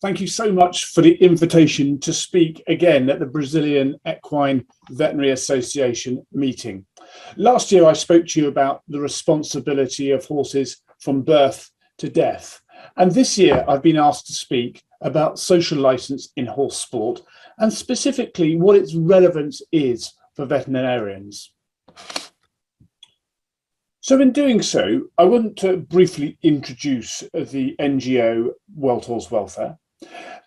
Thank you so much for the invitation to speak again at the Brazilian Equine Veterinary Association meeting. Last year, I spoke to you about the responsibility of horses from birth to death. And this year, I've been asked to speak about social license in horse sport and specifically what its relevance is for veterinarians. So in doing so, I want to briefly introduce the NGO World Horse Welfare,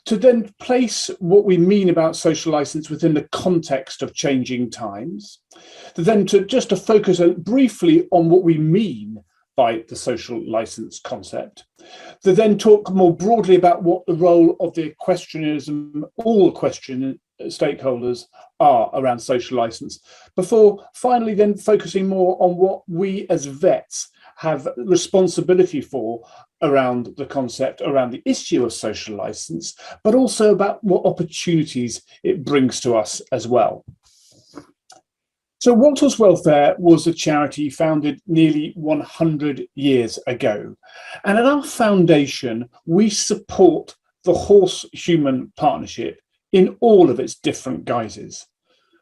to then place what we mean about social license within the context of changing times, to focus briefly on what we mean by the social license concept, to then talk more broadly about what the role of the equestrianism, all equestrian stakeholders are around social license, before finally then focusing more on what we as vets have responsibility for around the concept, around the issue of social license, but also about what opportunities it brings to us as well. So World Horse Welfare was a charity founded nearly 100 years ago. And at our foundation, we support the horse-human partnership in all of its different guises.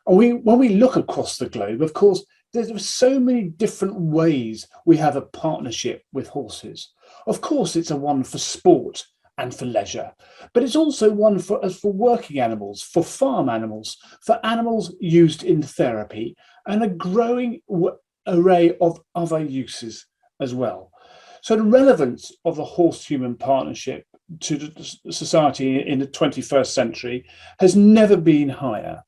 And when we look across the globe, of course, there's so many different ways we have a partnership with horses. Of course, it's a one for sport and for leisure, but it's also one for working animals, for farm animals, for animals used in therapy, and a growing array of other uses as well. So the relevance of the horse-human partnership to the society in the 21st century has never been higher.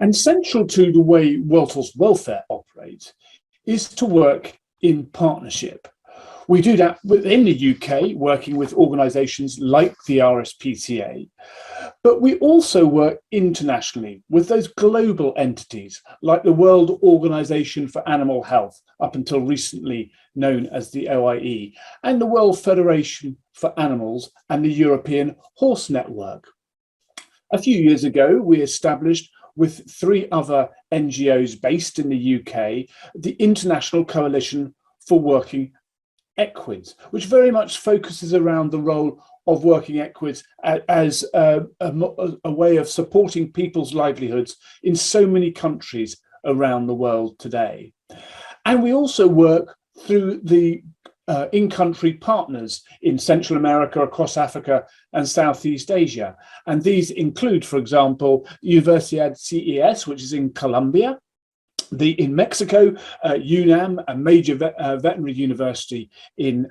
And central to the way World Horse Welfare operates is to work in partnership. We do that within the UK, working with organisations like the RSPCA, but we also work internationally with those global entities like the World Organization for Animal Health, up until recently known as the OIE, and the World Federation for Animals and the European Horse Network. A few years ago, we established with 3 other NGOs based in the UK, the International Coalition for Working Equids, which very much focuses around the role of working equids as a way of supporting people's livelihoods in so many countries around the world today. And we also work through the in-country partners in Central America, across Africa and Southeast Asia. And these include, for example, Universidad CES, which is in Colombia, in Mexico, UNAM, a major veterinary university in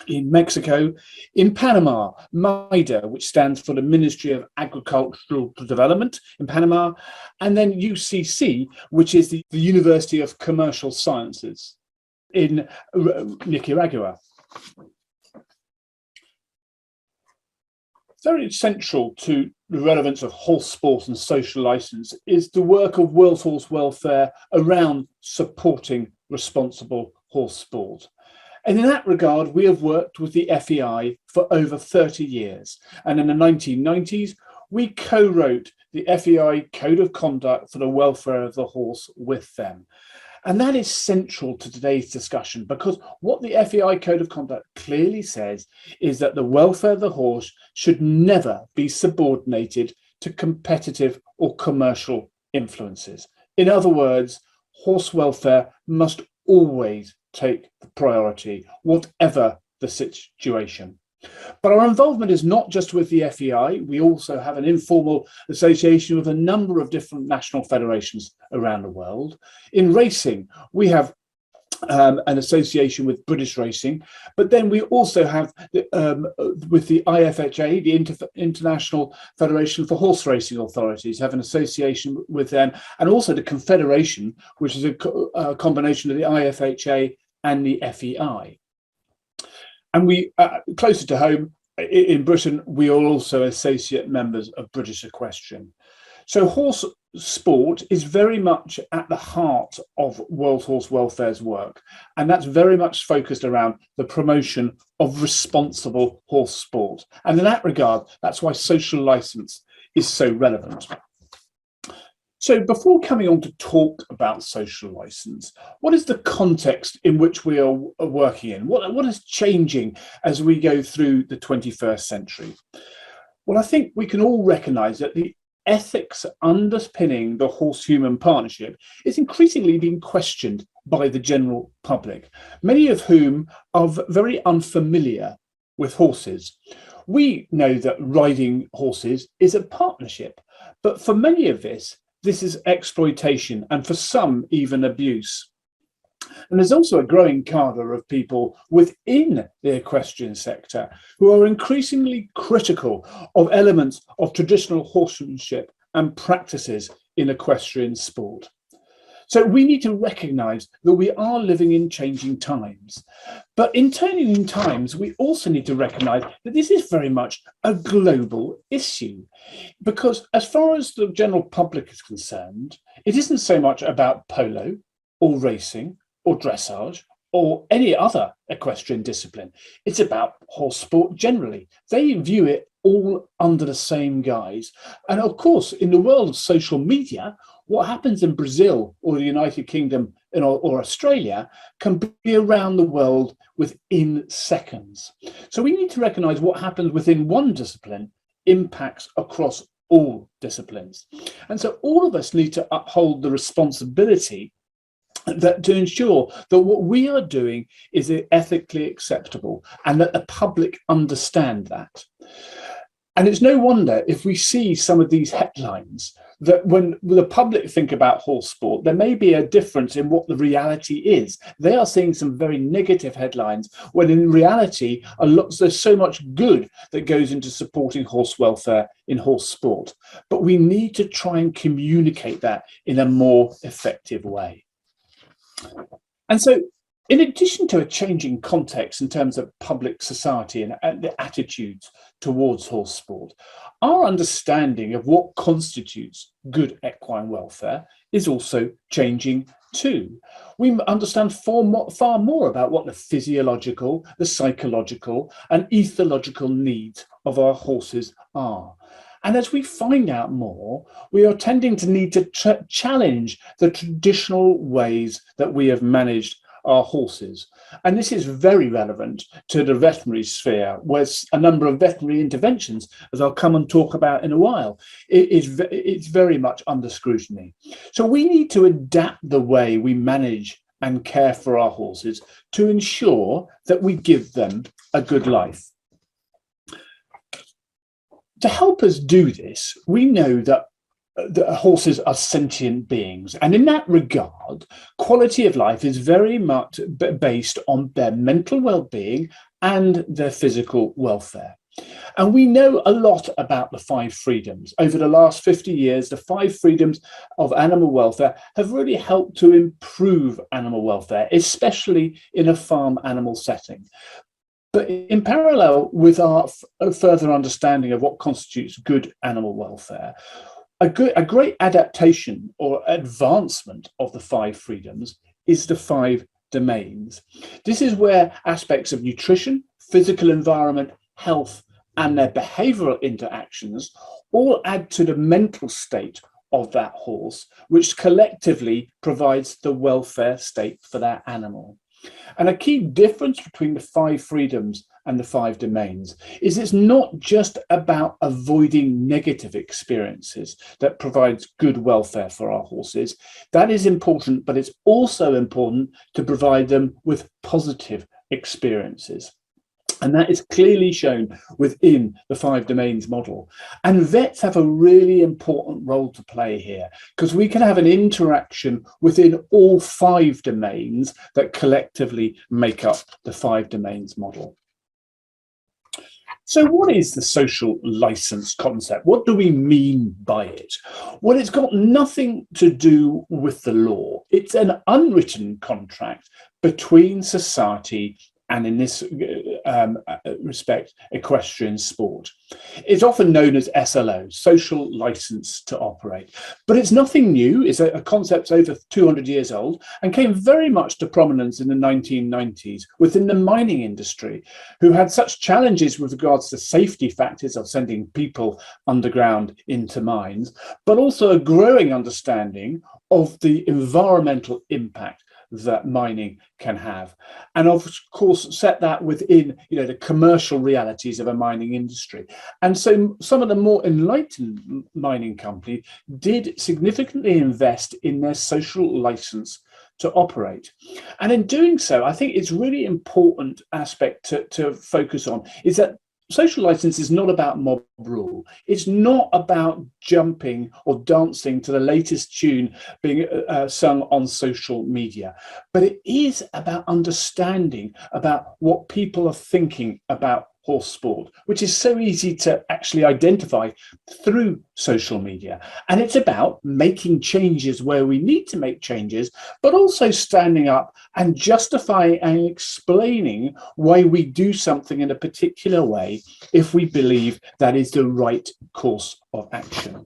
Mexico, in Panama, MIDA, which stands for the Ministry of Agricultural Development in Panama, and then UCC, which is the University of Commercial Sciences in Nicaragua. Very central to the relevance of horse sport and social license is the work of World Horse Welfare around supporting responsible horse sport. And in that regard, we have worked with the FEI for over 30 years. And in the 1990s, we co-wrote the FEI Code of Conduct for the Welfare of the Horse with them. And that is central to today's discussion, because what the FEI Code of Conduct clearly says is that the welfare of the horse should never be subordinated to competitive or commercial influences. In other words, horse welfare must always take the priority, whatever the situation. But our involvement is not just with the FEI. We also have an informal association with a number of different national federations around the world. In racing, we have an association with British Racing, but then we also have with the IFHA, the International Federation for Horse Racing Authorities, have an association with them, and also the Confederation, which is a combination of the IFHA and the FEI. And we, closer to home, in Britain, we are also associate members of British Equestrian. So horse sport is very much at the heart of World Horse Welfare's work. And that's very much focused around the promotion of responsible horse sport. And in that regard, that's why social license is so relevant. So before coming on to talk about social license, what is the context in which we are working in? What is changing as we go through the 21st century? Well, I think we can all recognise that the ethics underpinning the horse-human partnership is increasingly being questioned by the general public, many of whom are very unfamiliar with horses. We know that riding horses is a partnership, but for many of this is exploitation, and for some, even abuse. And there's also a growing cadre of people within the equestrian sector who are increasingly critical of elements of traditional horsemanship and practices in equestrian sport. So we need to recognise that we are living in changing times. But in changing times, we also need to recognise that this is very much a global issue. Because as far as the general public is concerned, it isn't so much about polo or racing or dressage or any other equestrian discipline. It's about horse sport generally. They view it all under the same guise. And of course, in the world of social media, what happens in Brazil or the United Kingdom or Australia can be around the world within seconds. So we need to recognise what happens within one discipline impacts across all disciplines. And so all of us need to uphold the responsibility to ensure that what we are doing is ethically acceptable and that the public understand that. And it's no wonder if we see some of these headlines that when the public think about horse sport, there may be a difference in what the reality is. They are seeing some very negative headlines when in reality, there's so much good that goes into supporting horse welfare in horse sport. But we need to try and communicate that in a more effective way. And so, in addition to a changing context in terms of public society and the attitudes towards horse sport, our understanding of what constitutes good equine welfare is also changing too. We understand far more about what the physiological, the psychological, and ethological needs of our horses are. And as we find out more, we are tending to need to challenge the traditional ways that we have managed our horses. And this is very relevant to the veterinary sphere, where a number of veterinary interventions, as I'll come and talk about in a while, it's very much under scrutiny. So we need to adapt the way we manage and care for our horses to ensure that we give them a good life. To help us do this, we know that horses are sentient beings. And in that regard, quality of life is very much based on their mental well-being and their physical welfare. And we know a lot about the 5 freedoms. Over the last 50 years, the 5 freedoms of animal welfare have really helped to improve animal welfare, especially in a farm animal setting. But in parallel with our further understanding of what constitutes good animal welfare, a great adaptation or advancement of the 5 freedoms is the 5 domains. This is where aspects of nutrition, physical environment, health, and their behavioural interactions all add to the mental state of that horse, which collectively provides the welfare state for that animal. And a key difference between the 5 freedoms and the 5 domains is it's not just about avoiding negative experiences that provides good welfare for our horses. That is important, but it's also important to provide them with positive experiences. And that is clearly shown within the 5 domains model. And vets have a really important role to play here, because we can have an interaction within all 5 domains that collectively make up the 5 domains model. So what is the social license concept? What do we mean by it? Well, it's got nothing to do with the law. It's an unwritten contract between society and in this respect, equestrian sport. It's often known as SLO, social license to operate, but it's nothing new. It's a concept over 200 years old and came very much to prominence in the 1990s within the mining industry, who had such challenges with regards to safety factors of sending people underground into mines, but also a growing understanding of the environmental impact that mining can have, and of course set that within the commercial realities of a mining industry. And so some of the more enlightened mining companies did significantly invest in their social license to operate. And in doing so, I think it's really important aspect to focus on is that social license is not about mob rule. It's not about jumping or dancing to the latest tune being sung on social media, but it is about understanding about what people are thinking about horse sport, which is so easy to actually identify through social media. And it's about making changes where we need to make changes, but also standing up and justifying and explaining why we do something in a particular way if we believe that is the right course of action.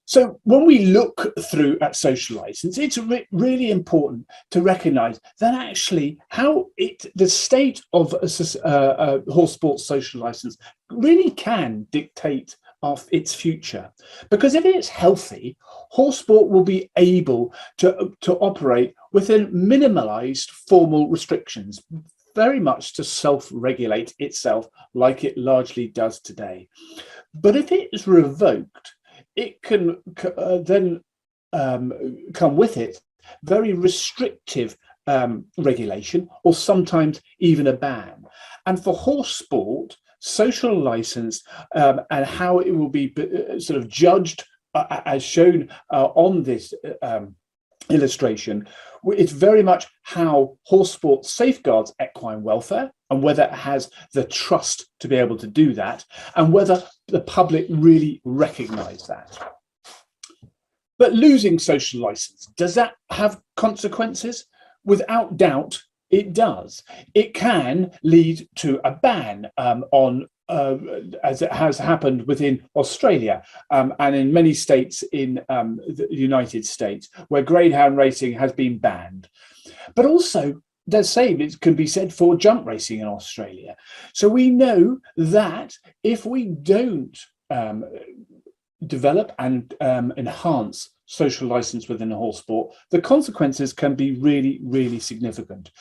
So when we look through at social license, it's really important to recognize that actually the state of a horse sports social license really can dictate of its future. Because if it's healthy, horse sport will be able to operate within minimalized formal restrictions, very much to self-regulate itself like it largely does today. But if it is revoked, it can then come with it very restrictive regulation, or sometimes even a ban. And for horse sport, social license and how it will be sort of judged as shown on this illustration, it's very much how horse sport safeguards equine welfare and whether it has the trust to be able to do that and whether the public really recognize that. But losing social license, does that have consequences? Without doubt, it does. It can lead to a ban on as it has happened within Australia and in many states in the United States, where greyhound racing has been banned. But also, the same it can be said for jump racing in Australia. So we know that if we don't develop and enhance social license within a horse sport, the consequences can be really, really significant.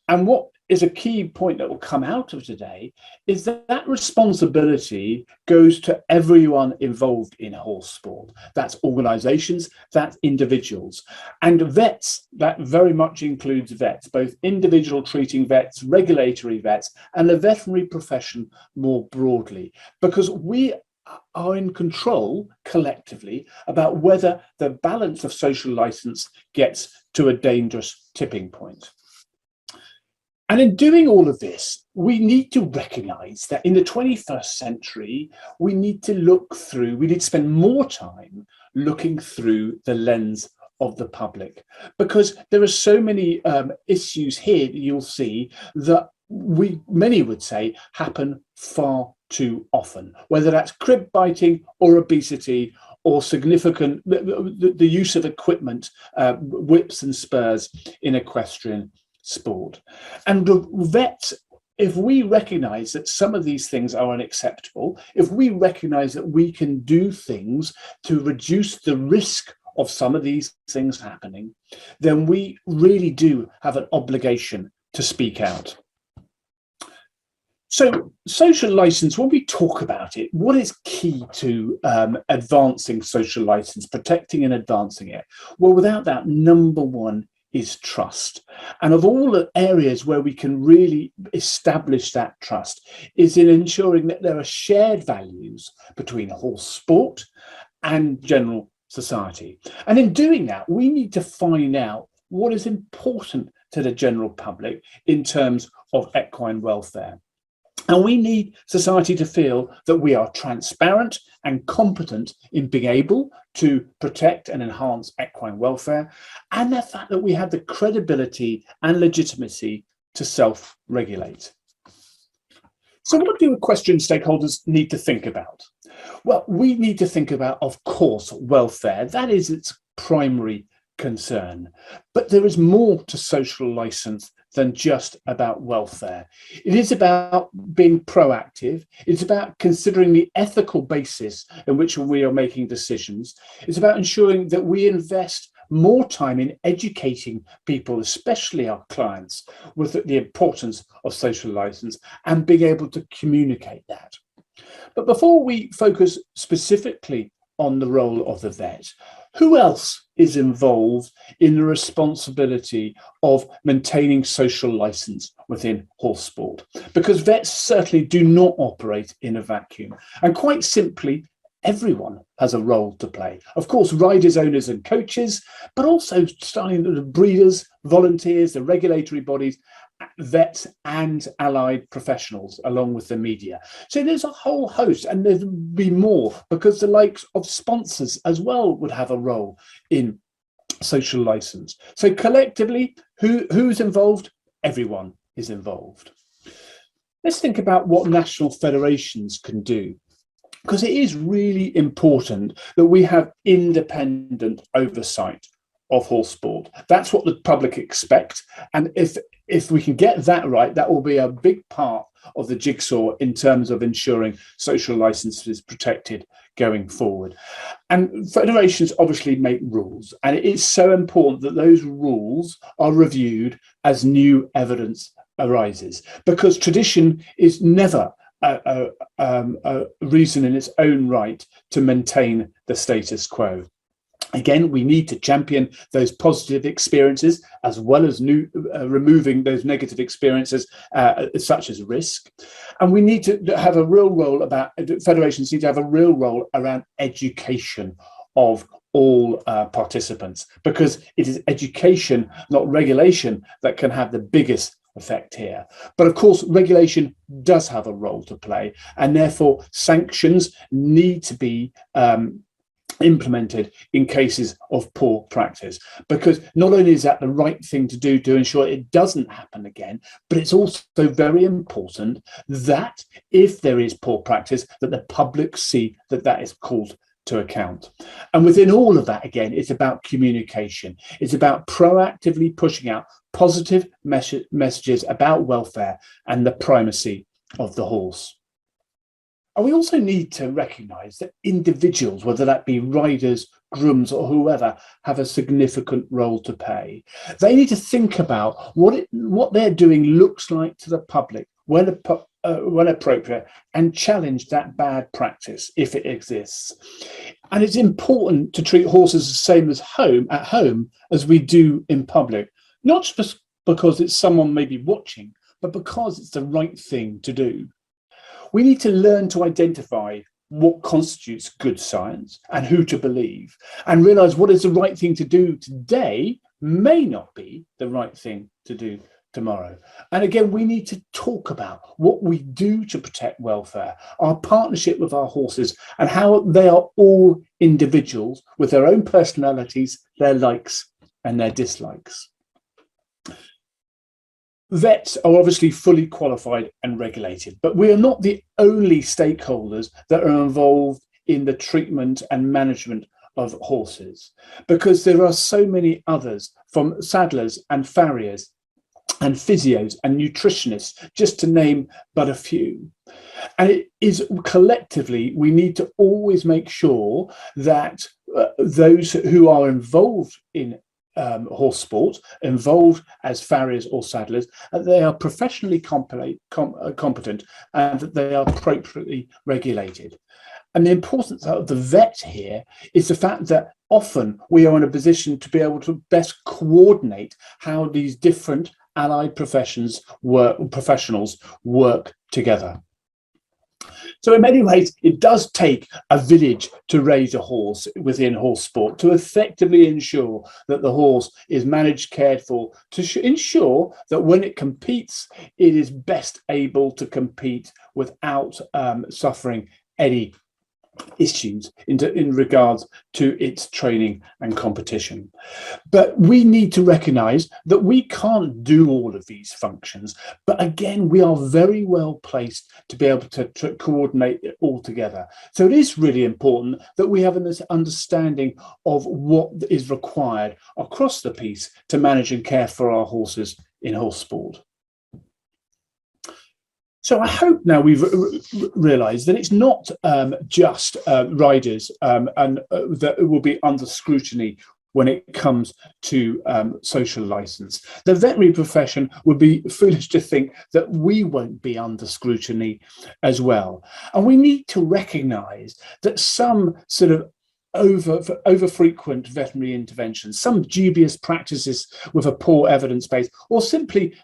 And what is a key point that will come out of today is that that responsibility goes to everyone involved in horse sport. That's organizations, that's individuals. And vets, that very much includes vets, both individual treating vets, regulatory vets, and the veterinary profession more broadly, because we are in control collectively about whether the balance of social license gets to a dangerous tipping point. And in doing all of this, we need to recognize that in the 21st century, we need to spend more time looking through the lens of the public, because there are so many issues here that you'll see that many would say happen far too often, whether that's crib biting or obesity or significant the use of equipment, whips and spurs in equestrian sport. And the vets, if we recognize that some of these things are unacceptable, if we recognize that we can do things to reduce the risk of some of these things happening, then we really do have an obligation to speak out. So social license, when we talk about it, what is key to advancing social license, protecting and advancing it? Well, without that, number one is trust. And of all the areas where we can really establish that trust is in ensuring that there are shared values between horse sport and general society. And in doing that, we need to find out what is important to the general public in terms of equine welfare. And we need society to feel that we are transparent and competent in being able to protect and enhance equine welfare, and the fact that we have the credibility and legitimacy to self-regulate. So what do equestrian stakeholders need to think about? Well, we need to think about, of course, welfare. That is its primary concern. But there is more to social license than just about welfare. It is about being proactive. It's about considering the ethical basis in which we are making decisions. It's about ensuring that we invest more time in educating people, especially our clients, with the importance of social license and being able to communicate that. But before we focus specifically on the role of the vet, who else is involved in the responsibility of maintaining social license within horse sport? Because vets certainly do not operate in a vacuum. And quite simply, everyone has a role to play. Of course, riders, owners and coaches, but also starting with the breeders, volunteers, the regulatory bodies, vets and allied professionals, along with the media. So there's a whole host, and there'll be more, because the likes of sponsors as well would have a role in social license. So collectively, who's involved? Everyone is involved. Let's think about what national federations can do, because it is really important that we have independent oversight of horse sport. That's what the public expect. And if we can get that right, that will be a big part of the jigsaw in terms of ensuring social license is protected going forward. And federations obviously make rules, and it is so important that those rules are reviewed as new evidence arises, because tradition is never a reason in its own right to maintain the status quo. Again, we need to champion those positive experiences as well as removing those negative experiences, such as risk. And we need to have a real role federations need to have a real role around education of all participants, because it is education, not regulation, that can have the biggest effect here. But of course, regulation does have a role to play, and therefore sanctions need to be implemented in cases of poor practice, because not only is that the right thing to do to ensure it doesn't happen again, but it's also very important that if there is poor practice, that the public see that that is called to account. And within all of that, again, it's about communication. It's about proactively pushing out positive messages about welfare and the primacy of the horse. And we also need to recognise that individuals, whether that be riders, grooms or whoever, have a significant role to play. They need to think about what they're doing looks like to the public when appropriate, and challenge that bad practice if it exists. And it's important to treat horses the same as at home as we do in public, not just because it's someone maybe watching, but because it's the right thing to do. We need to learn to identify what constitutes good science and who to believe, and realise what is the right thing to do today may not be the right thing to do tomorrow. And again, we need to talk about what we do to protect welfare, our partnership with our horses, and how they are all individuals with their own personalities, their likes and their dislikes. Vets are obviously fully qualified and regulated, but we are not the only stakeholders that are involved in the treatment and management of horses, because there are so many others, from saddlers and farriers and physios and nutritionists, just to name but a few. And it is collectively, we need to always make sure that those who are involved in horse sport, involved as farriers or saddlers, they are professionally competent and that they are appropriately regulated. And the importance of the vet here is the fact that often we are in a position to be able to best coordinate how these different allied professionals work together. So in many ways, it does take a village to raise a horse within horse sport, to effectively ensure that the horse is managed, cared for, to ensure that when it competes, it is best able to compete without suffering any issues in regards to its training and competition. But we need to recognize that we can't do all of these functions, but again, we are very well placed to be able to coordinate it all together. So it is really important that we have an understanding of what is required across the piece to manage and care for our horses in horse sport. So I hope now we've realised that it's not just riders that will be under scrutiny when it comes to social licence. The veterinary profession would be foolish to think that we won't be under scrutiny as well. And we need to recognise that some sort of over frequent veterinary interventions, some dubious practices with a poor evidence base, or simply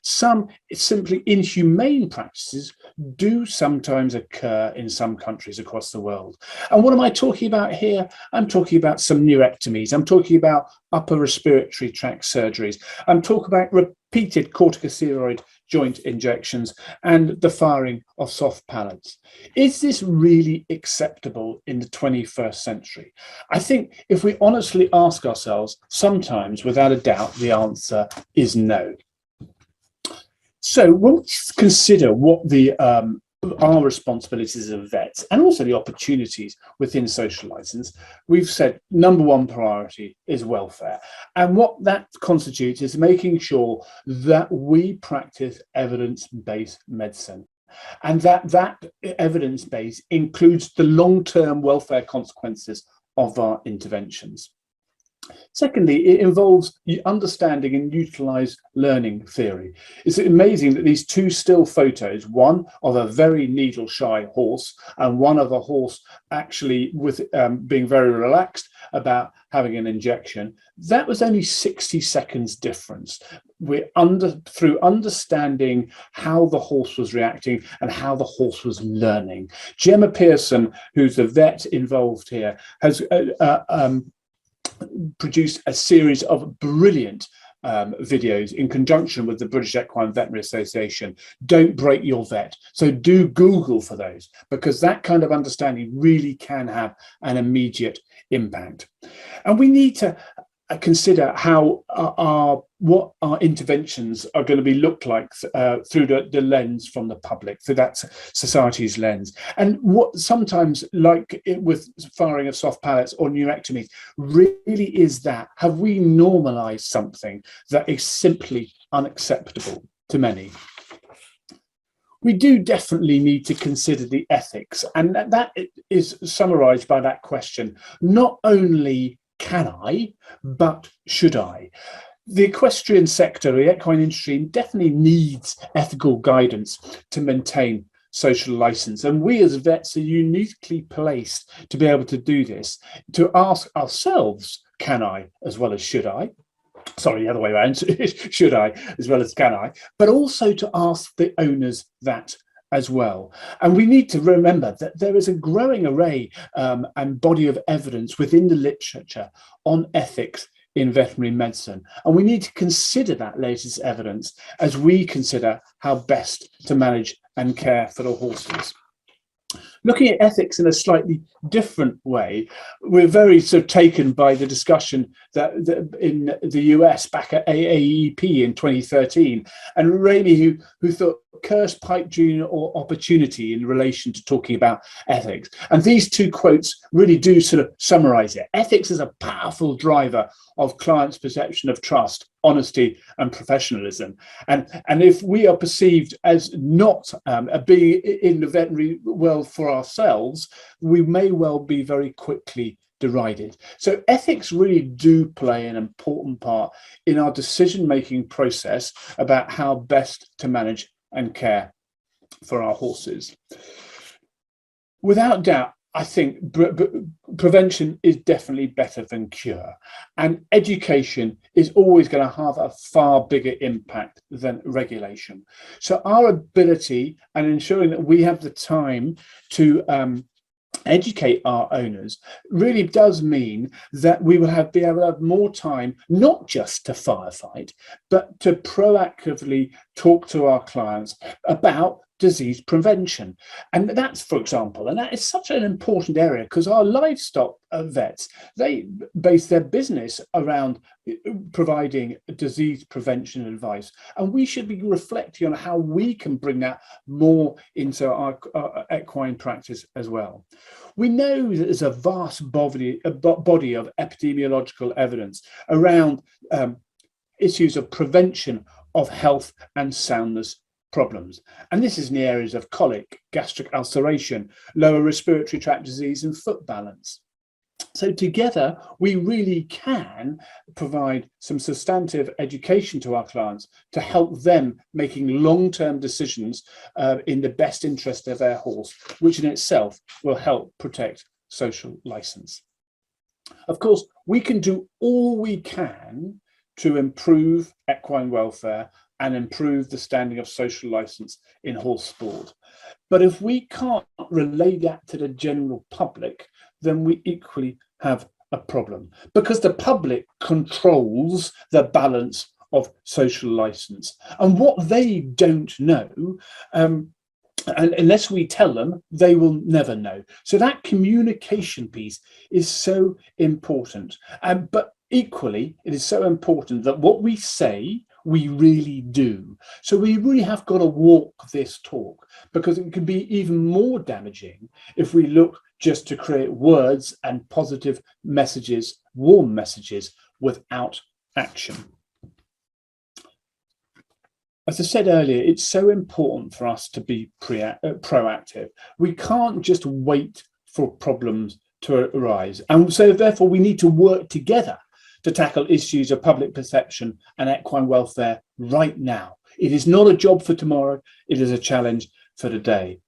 inhumane practices do sometimes occur in some countries across the world. And what am I talking about here? I'm talking about some neurectomies. I'm talking about upper respiratory tract surgeries. I'm talking about repeated corticosteroid joint injections and the firing of soft pallets. Is this really acceptable in the 21st century? I think if we honestly ask ourselves, sometimes without a doubt, the answer is no. So when we consider what our responsibilities as vets and also the opportunities within social licence, we've said number one priority is welfare. And what that constitutes is making sure that we practice evidence-based medicine. And that evidence base includes the long-term welfare consequences of our interventions. Secondly, it involves understanding and utilise learning theory. It's amazing that these two still photos, one of a very needle-shy horse and one of a horse actually with being very relaxed about having an injection, that was only 60 seconds difference. Through understanding how the horse was reacting and how the horse was learning. Gemma Pearson, who's the vet involved here, has produced a series of brilliant videos in conjunction with the British Equine Veterinary Association. Don't break your vet. So do Google for those, because that kind of understanding really can have an immediate impact. And we need to consider how what our interventions are going to be looked like through the lens from the public, through that society's lens. And what sometimes, like with firing of soft pallets or neurectomies, really is that, have we normalized something that is simply unacceptable to many? We do definitely need to consider the ethics, and that is summarized by that question. Not only can I, but should I? The equestrian sector, the equine industry, definitely needs ethical guidance to maintain social license. And we as vets are uniquely placed to be able to do this, to ask ourselves, can I, as well as should I? Sorry, the other way around, should I, as well as can I? But also to ask the owners that as well. And we need to remember that there is a growing array and body of evidence within the literature on ethics in veterinary medicine. And we need to consider that latest evidence as we consider how best to manage and care for the horses. Looking at ethics in a slightly different way, we're very sort of taken by the discussion that in the US back at AAEP in 2013, and Raimi, who thought curse, pipe dream, or opportunity in relation to talking about ethics. And these two quotes really do sort of summarize it. Ethics is a powerful driver of clients' perception of trust, honesty, and professionalism. And if we are perceived as not being in the veterinary world for ourselves, we may well be very quickly derided. So ethics really do play an important part in our decision-making process about how best to manage and care for our horses. Without doubt, I think prevention is definitely better than cure, and education is always going to have a far bigger impact than regulation. So our ability and ensuring that we have the time to educate our owners really does mean that we will be able to have more time, not just to firefight, but to proactively talk to our clients about disease prevention. And that's, for example, and that is such an important area because our livestock vets, they base their business around providing disease prevention advice. And we should be reflecting on how we can bring that more into our equine practice as well. We know that there's a vast body of epidemiological evidence around issues of prevention of health and soundness problems. And this is in the areas of colic, gastric ulceration, lower respiratory tract disease, and foot balance. So together, we really can provide some substantive education to our clients to help them making long-term decisions in the best interest of their horse, which in itself will help protect social license. Of course, we can do all we can to improve equine welfare and improve the standing of social license in horse sport. But if we can't relay that to the general public, then we equally have a problem, because the public controls the balance of social license. And what they don't know, and unless we tell them, they will never know. So that communication piece is so important. But equally, it is so important that what we say, we really do. So we really have got to walk this talk, because it can be even more damaging if we look just to create words and positive messages, warm messages, without action. As I said earlier, it's so important for us to be proactive. We can't just wait for problems to arise. And so therefore we need to work together to tackle issues of public perception and equine welfare right now. It is not a job for tomorrow, it is a challenge for today.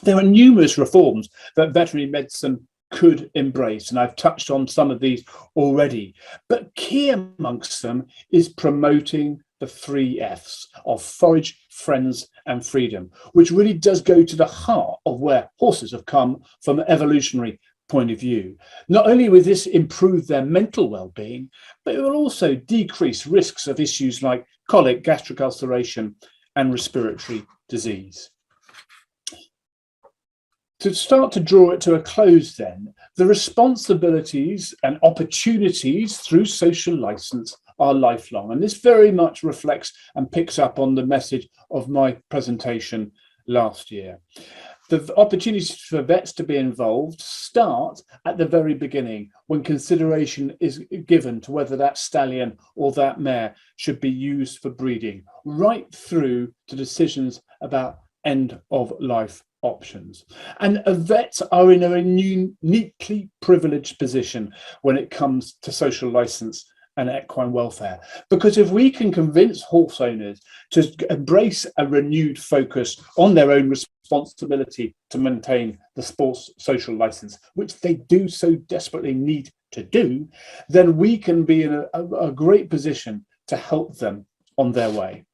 There are numerous reforms that veterinary medicine could embrace, and I've touched on some of these already, but key amongst them is promoting the 3 Fs of forage, friends and freedom, which really does go to the heart of where horses have come from an evolutionary point of view. Not only will this improve their mental well-being, but it will also decrease risks of issues like colic, gastric ulceration and respiratory disease. To start to draw it to a close then, the responsibilities and opportunities through social license are lifelong. And this very much reflects and picks up on the message of my presentation last year. The opportunities for vets to be involved start at the very beginning, when consideration is given to whether that stallion or that mare should be used for breeding, right through to decisions about end of life options. And vets are in a uniquely privileged position when it comes to social license and equine welfare, because if we can convince horse owners to embrace a renewed focus on their own responsibility to maintain the sports social license, which they do so desperately need to do, then we can be in a great position to help them on their way.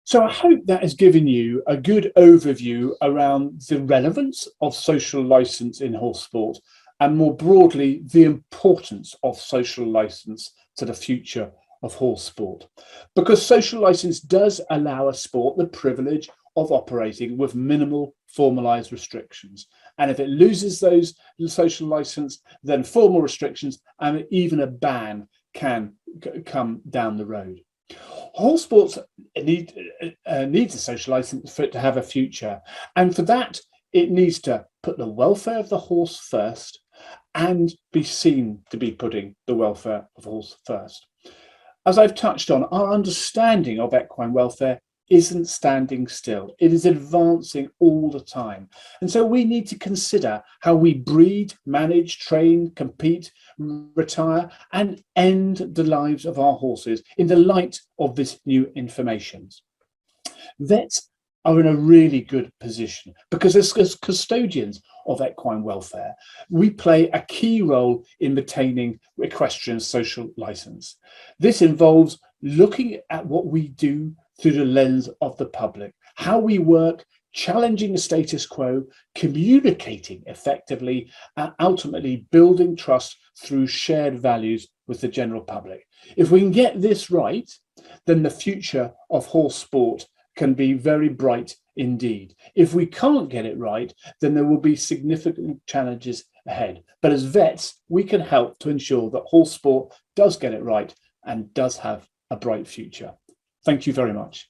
So I hope that has given you a good overview around the relevance of social license in horse sport, and more broadly, the importance of social license to the future of horse sport. Because social license does allow a sport the privilege of operating with minimal formalised restrictions. And if it loses those social license, then formal restrictions and even a ban can come down the road. Horse sports needs a social license for it to have a future. And for that, it needs to put the welfare of the horse first and be seen to be putting the welfare of the horse first. As I've touched on, our understanding of equine welfare isn't standing still. It is advancing all the time. And so we need to consider how we breed, manage, train, compete, retire, and end the lives of our horses in the light of this new information. Vets are in a really good position because as custodians of equine welfare, we play a key role in maintaining equestrian social license. This involves looking at what we do through the lens of the public, how we work, challenging the status quo, communicating effectively, and ultimately building trust through shared values with the general public. If we can get this right, then the future of horse sport can be very bright indeed. If we can't get it right, then there will be significant challenges ahead. But as vets, we can help to ensure that horse sport does get it right and does have a bright future. Thank you very much.